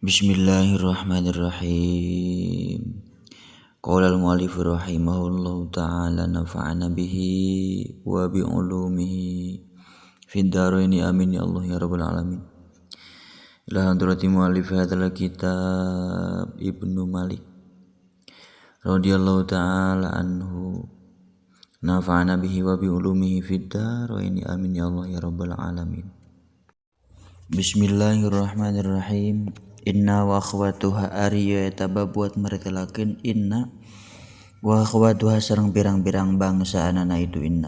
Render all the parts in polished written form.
Bismillahirrahmanirrahim. Qala al-mu'allif rahimahullahu ta'ala nafa'ana bihi wa bi ulumihi fid dharaini amin ya Allah ya rabbal alamin. Ila hadrati mu'allif hadzal kitab Ibnu Malik radhiyallahu ta'ala anhu nafa'ana bihi wa bi ulumihi fid dharaini amin ya Allah ya rabbal alamin. Bismillahirrahmanirrahim. Inna wa akhwatuha ariya tababuat meretelakeun inna wa akhwatuha sareng pirang-pirang bangsa anana itu inna.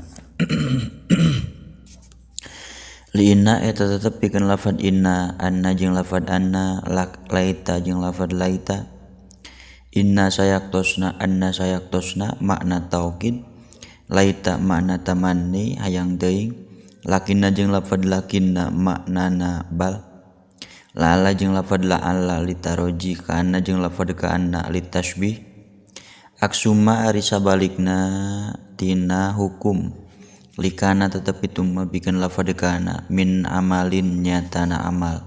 Li inna eta tetep pikeun lafad inna, anna jeung lafad anna, laita jeung lafad laita. Inna sayaktosna, anna sayaktosna makna taukid, laita makna tamanni hayang teuing, lakinna jeung lafad lakinna maknana bal. Lala jeung lafad la'alla litaroji, kana jeung lafad ka'anna litasbih. Aksuma ari sabalikna tina hukum, likana tetep itu mabikeun lafad kana min amalin nyatana amal.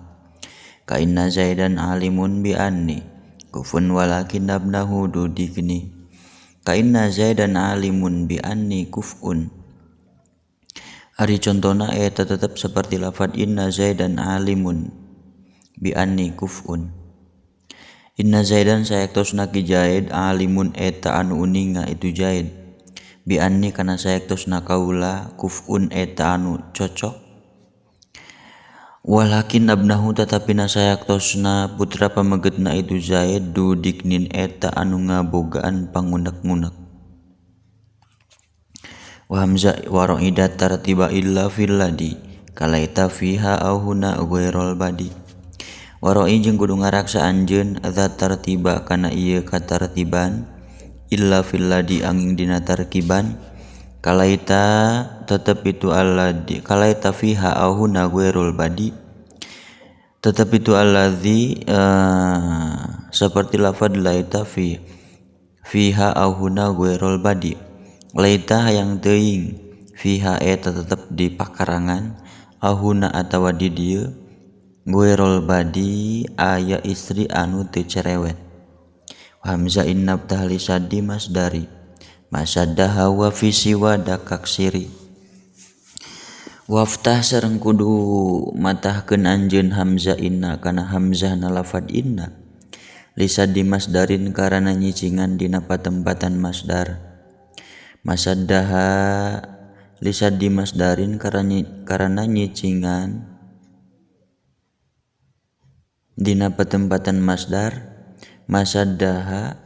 Ka inna zaidan alimun bi anni kufun walakin abnahu dudikni. Ka inna zaidan alimun bi anni kufun. Ari contona eta tetep seperti lafad inna zaidan alimun bi anni kufun. Inna zaidan sayaktosna ki zaid alimun eta anu uninga itu zaid. Bi anni kana sayaktosna kaula kufun eta anu cocok. Walakin abnahu tatapina sayaktosna putra pamegedna itu zaid dudiknin eta anu ngabogaan pangunek-ngunek. Wa hamzah wa ra'idat tartiba illa fil ladi kalaita fiha au huna ghairul badi. Waroi jeung kudu ngaraksa anjeun zat tartiba kana ieu katartiban illa fil ladi angin dina tarkiban kalaita tetep itu alladzi kalaita fiha au huna ghairul badi tetep itu alladzi seperti lafad laita fiha au huna ghairul badi. Laita hayang teuing fiha eta tetep di pakarangan au huna atawa di dieu ghairul badi aya istri anu teu cerewet. Hamzah innab tahli saddi masdari masaddaha wa fi siwa dakaksiri. Waftah sareng kudu matahkeun anjeun hamzah inna kana hamzahna lafad inna lisaddi masdarin karana nyicingan dina patempatan masdar. Masaddaha lisaddi masdarin karana nyicingan dina patempatan masdar. Masaddaha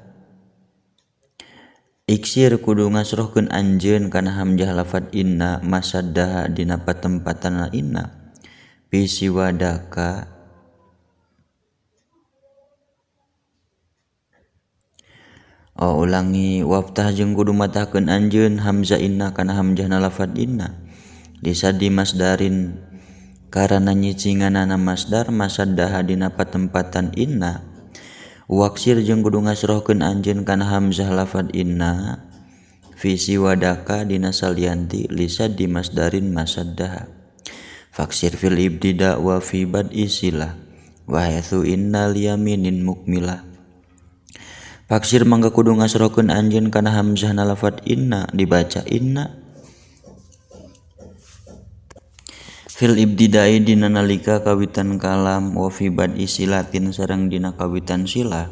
iksir kudu ngasrohkeun anjeun kana hamzah lafad inna masaddaha dina patempatan inna bisi wadaka ulangi waftah jeung kudu matahkeun anjeun hamzah inna kana hamzahna lafad inna lisaddi masdarin karana nyicinganana masdar masaddaha dina patempatan inna. Waksir jeung kudu ngasrohkeun anjeun kana hamzah lafad inna fi siwadaka dina salianti lisaddi masdarin masaddaha. Faksir fil ibtida wa fi bad'i silah wa haitsu inna liyaminin mukmilah. Faksir mangga kudu ngasrohkeun anjeun kana hamzahna lafad inna dibaca inna fil ibtidai dina nalika kawitan kalam wa fi bad'i silatin sareng dina kawitan silah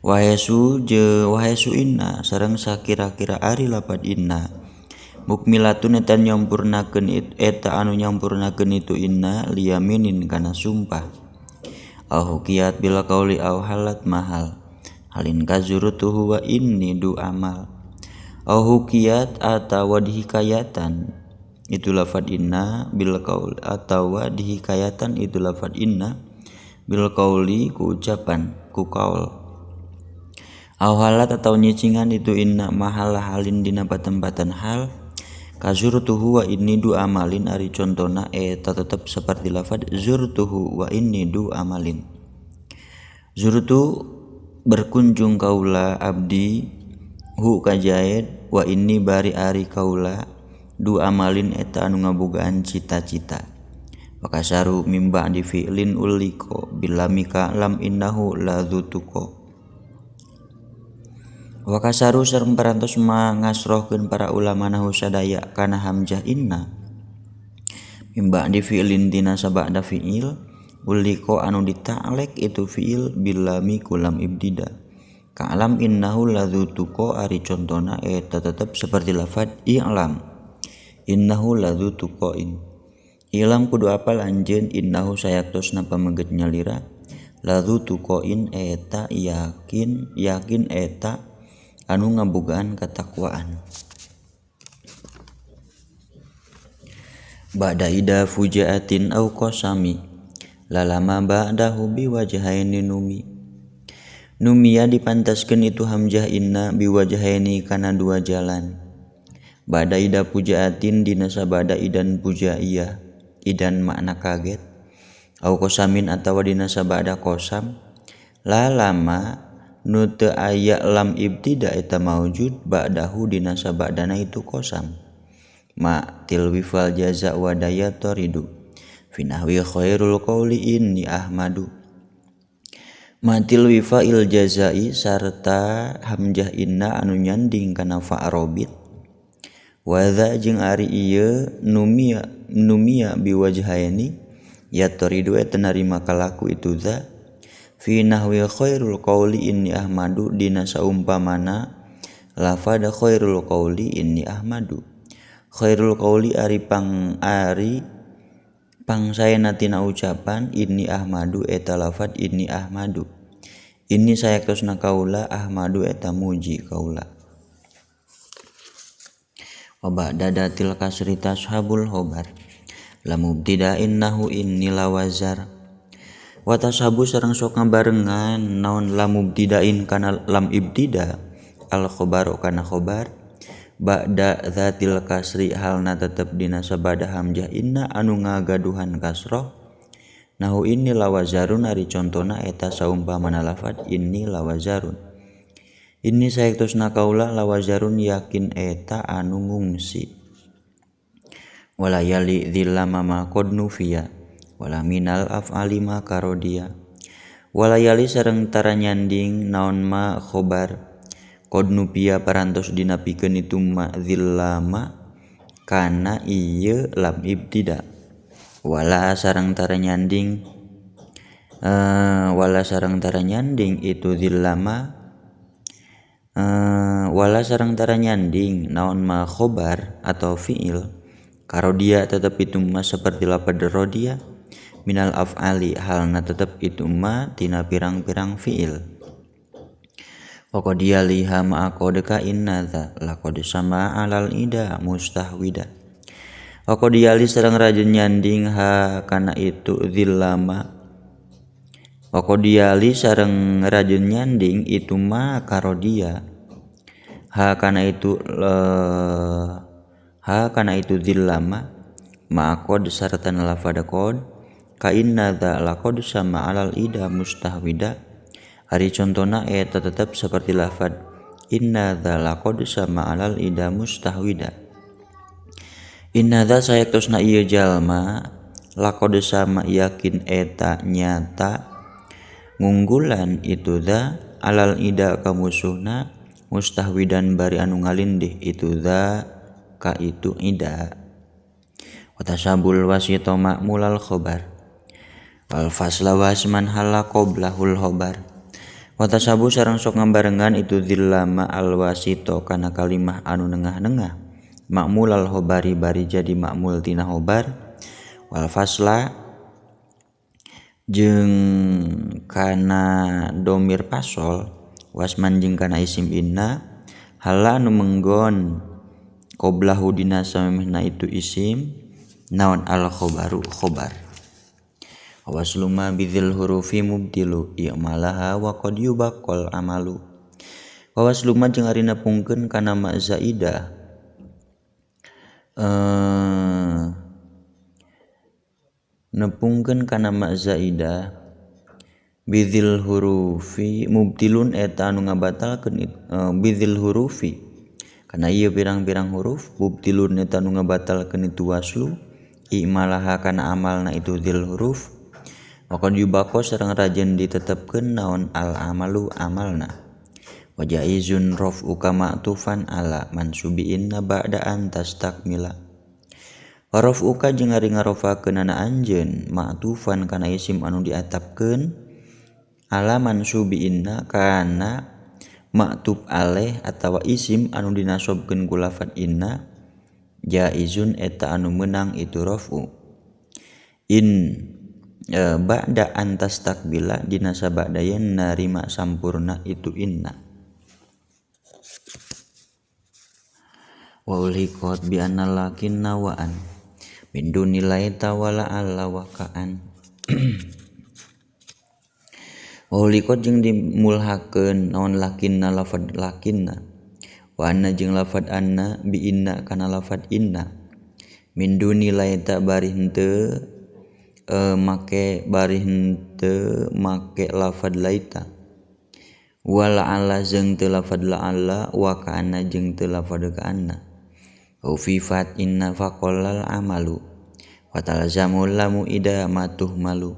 wa haitsu inna sareng sakira-kira ari lafad inna mukmilatun eta nyampurnakeun eta anu nyampurnakeun itu inna liyaminin kana sumpah au hukiyat bila qauli au halat mahal halin kazurutuhu wa inni du amal au hukiyat atawa dihikayatan itu lafad inna bil qaul atawa dihikayatan itu lafad inna bil qauli ku ucapan ku qaul au halat atau nyicingan itu inna mahal halin dina patempatan hal kazurtuhu wa inni du amalin ari contona eta tetep seperti lafad zurtuhu wa inni du amalin. Zurtu berkunjung kaula abdi hu ka zaid wa inni bari ari kaula du amalin eta anu ngabogaan cita-cita. Wa kasaru mim ba'di fi'lin uliko bilamika lam innahu ladzutuko. Wa kasaru sareng parantos mangasrohkeun para ulama nahu sadaya kana hamzah inna mim ba'di fi'lin dina sabada fi'il uliko anu dita'lek itu fi'il bilami kulam ibtida. Ka'lam innahu ladzutuko ari contona eta tetep seperti lafad i'lam innahu ladzutuqoin. Ilam kudu apal anjeun innahu sayaktosna pamengget nyalira ladzutuqoin eta yakin eta anu ngabogaan katakwaan. Ba'da ida fujaatin au qasami lalama ba'dahu biwajhaini numia dipantaskeun itu hamzah inna biwajhaini kana dua jalan. Ba'da ida fujaatin dina sabada idan fujaiyah idan makna kaget au qasamin atawa dina sabada qasam lalama nu teu aya lam ibtida eta maujud ba'dahu dina sabadana itu qasam ma tilwi fal jaza wa dayataridu fi nahwi khairul qauli inni ahmadu. Ma tilwi fa'il jazai sarta hamzah inna anu nyanding kana fa'robit wadha jeung ari ieu numia biwajhaini yatoridu eta narima kalaku itu za fi nahwi khairul qauli inni ahmadu dina saumpamana lafad khairul qauli inni ahmadu. Khairul qauli ari pangsaena tina ucapan inni ahmadu eta lafad inni ahmadu. Inni sayaktosna kaula ahmadu eta muji kaula. Wa ba'da datil kasri tashabul khobar lam mubtida'in nahu inni lawazar. Wa tashabu sareng sok ngabarengan naon lam mubtida'in kana lam ibtida al khobaru kana khobar ba'da zatil kasri halna tetep dina sabada hamzah inna anu ngagaduhan kasroh nahu inni lawazarun ari contona eta saumpamana lafad inni lawazarun. Inni sayaktosna kaula lawazarun yakin eta anu ngungsi. Wala yali dzillama ma qad nufiya wala minal af'ali ma karodia. Wala yali sareng tara nyanding naon ma khobar qad nufiya parantos dina pikeun itu ma dzillama kana ieu lam ibtida. Wala sareng tara nyanding itu dzillama wala sareng tara nyanding naon ma khobar atau fi'il karodia tetep itu ma seperti lafad rodia minal af'ali halna tetep itu ma tina pirang-pirang fi'il. Wa qad yaliha ma aqadka innadza laqad sama alal ida mustahwida. Wa qad yali sareng rajin nyanding ha kana itu dzillama wa qad yali sareng rajin nyanding itu ma karodia ha kana itu dzillama ma qad sarta lafad qad ka innadza laqad sama alal ida mustahwida ari contona eta tetep seperti lafad innadza laqad sama alal ida mustahwida. Innadza sayaktosna ieu jalma laqad sama yakin eta nyata ngunggulan itu dza alal ida ka musuhna mustahwidan bari anu ngalindih itu dza ka itu ida. Wa tasabul wasito ma'mulal khobar wal fasla wasman hala qoblahul khobar. Wa tasabu sareng sok ngabarengan itu dzillama al wasito kana kalimah anu nengah-nengah ma'mulal khobari bari jadi ma'mul tina khobar wal fasla jeung kana domir pasol wasman jeung kana isim inna hala anu menggon qoblahu dina samemehna itu isim naon al khobaru khobar. Wasluma bidzil hurufi mubdilu i'malaha wa qad yubaqqal amalu. Wasluma jeung ari nepungkeun kana ma zaidah nepungkeun kana ma zaidah bidzil hurufi mubtilun eta anu ngabatalkeun bidzil hurufi kana ieu pirang-pirang huruf mubtilun eta anu ngabatalkeun itu waslu i'malaha kana amalna itu dzil huruf wa qad yubaqo sareng rajen ditetepkeun naon al amalu amalna wa jaizun raf'uka ma'tufan ala mansubi inna ba'da an tastakmila wa raf'uka jeung ari ngarofakeun ana anjeun ma'tufan kana isim anu diatapkeun ala mansubi inna kana ma'tuf alaih atawa isim anu dinasobkeun ku lafad inna jaizun eta anu meunang itu raf'u in ba'da antas takbila dina sabadayan narima sampurna itu inna wa ulhiqat bi anna lakinna wa an min dunilai tawala alla wa ka'an wa ulhiqat jeung dimulhakeun naon lakinna lafad lakinna wa anna jeung lafad anna bi inna kana lafad inna min dunilai ta bari henteu make lafad laita wala ala jeung teu lafad la alla wa kana jeung teu lafad ka anna ufifat inna faqallal amalu wa talzamul lamu ida matuh malu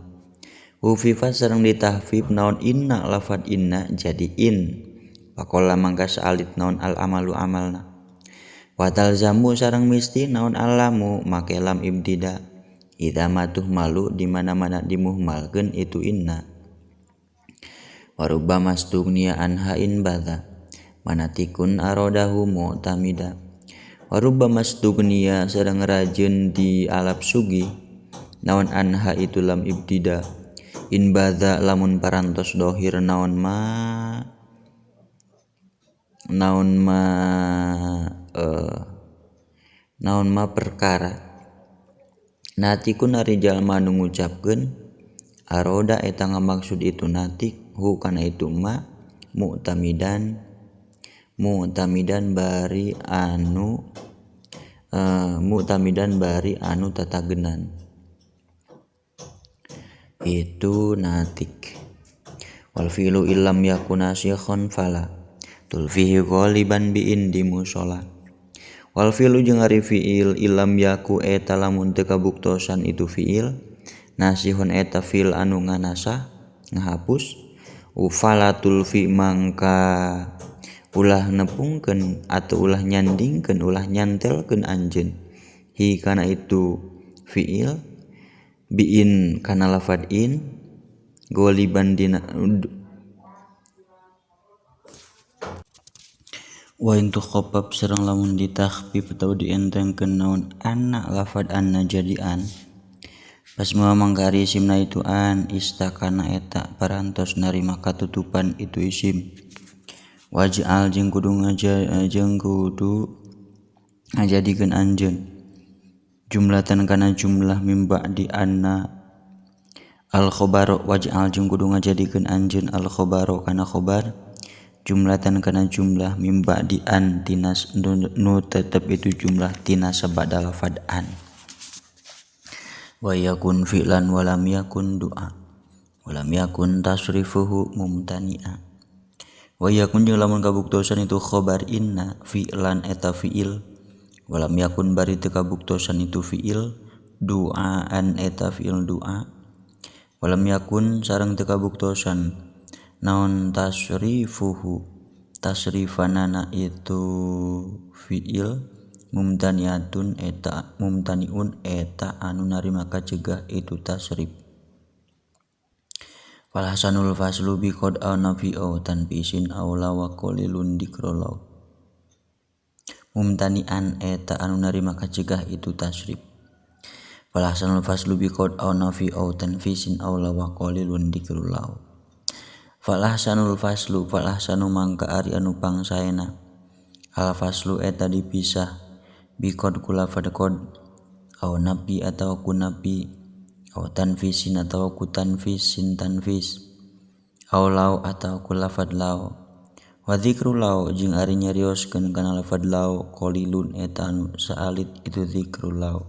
ufifat sareng ditahfif naon inna lafad inna jadi in faqalla mangka salit naon al amalu amalna wa talzamu sareng misti naon alamu make lam ibtida ida matuh malu di mana-mana dimuhmalkeun itu inna wa rubbama stugniya anha in badha manatikun arodahu mu'tamida wa rubbama stugniya sareng rajeun di alap sugi naon anha itu lam ibtida in badha lamun parantos dohir naon ma perkara natikun ari jalma nu ngucapkeun aroda eta ngamaksud itu natik hu kana itu ma mu'tamidan bari anu tatagenan itu natik wal fi'lu illam yakuna syikhon fala tulfihi ghaliban bi indi mushola wal fi'lu jeung ari fi'il illam yaku eta lamun teu kabuktosan itu fi'il nasihun eta fi'il anu nganasah ngahapus ufalatul fi mangka ulah nepungkeun atau ulah nyandingkeun ulah nyantelkeun anjeun hi kana itu fi'il biin kana lafad in goliban dina wa intu khopab sareng lamun ditakhfif atau dientengkeun naon anna lafad anna jadi an pas mangka ari isimna itu an istakana eta parantos narima katutupan itu isim waj'al jeung kudu ngajadikeun anjeun jumlatan kana jumlah mim ba'di anna al khabar waj'al jeung kudu ngajadikeun anjeun al khabaro kana khabar jumlatan kana jumlah mim ba'di an tinas nu tetep itu jumlah tina sabada lafad an wa yakun fi'lan wa lam yakun du'a wa lam yakun tasrifuhu mumtani'a wa yakun jeung lamun kabuktosan itu khabar inna fi'lan eta fi'il wa lam yakun bari teu kabuktosan itu fi'il du'aan eta fi'il du'a wa lam yakun sareng teu kabuktosan naon tasrifanana itu fi'il mumtaniun eta anu narima kacegah itu tasrif fal hasanul faslu bi qad nafi au tanfisin aw la wa qalilun dikrolaw mumtanian eta anu narima kacegah itu tasrif fal hasanul faslu bi qad nafi au tanfisin aw la wa qalilun dikrolaw fal hasanul faslu fal hasanu mangka ari anu pangsaena al faslu eta dipisah bikod kula fadkod au napi atau ku napi au tanfisin atau ku tanfisin tanfis au law atau ku lafad law wa dzikru law jeung ari nyarioskeun kana lafad law qalilun eta anu saalit itu dzikru law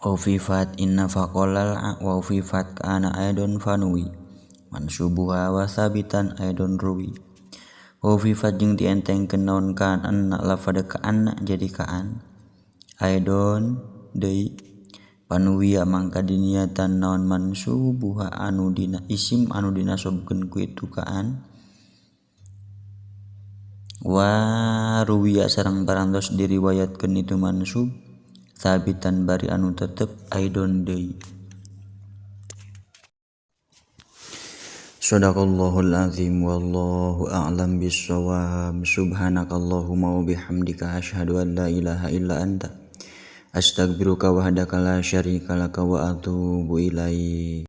wa fifat inna faqallal wa fifat kana aidon fanui mansubuha wa sabitan aidon ruwi wa fifat jeung dientengkeun naon kan anna lafad ka anna jadi kaan aidon deui panuwiya mangka diniatan naon mansubuha anu dina isim anu dinasobkeun ku itu kaan wa ruwiya sareng parantos diriwayatkeun itu mansub sabitan bari anu tetep aidon deui. Shadaqallahul azim wallahu a'lam bissawab. Subhanakallahumma wa bihamdika asyhadu an la ilaha illa anta astaghfiruka wahdaka la syarika laka wa atubu ilaik.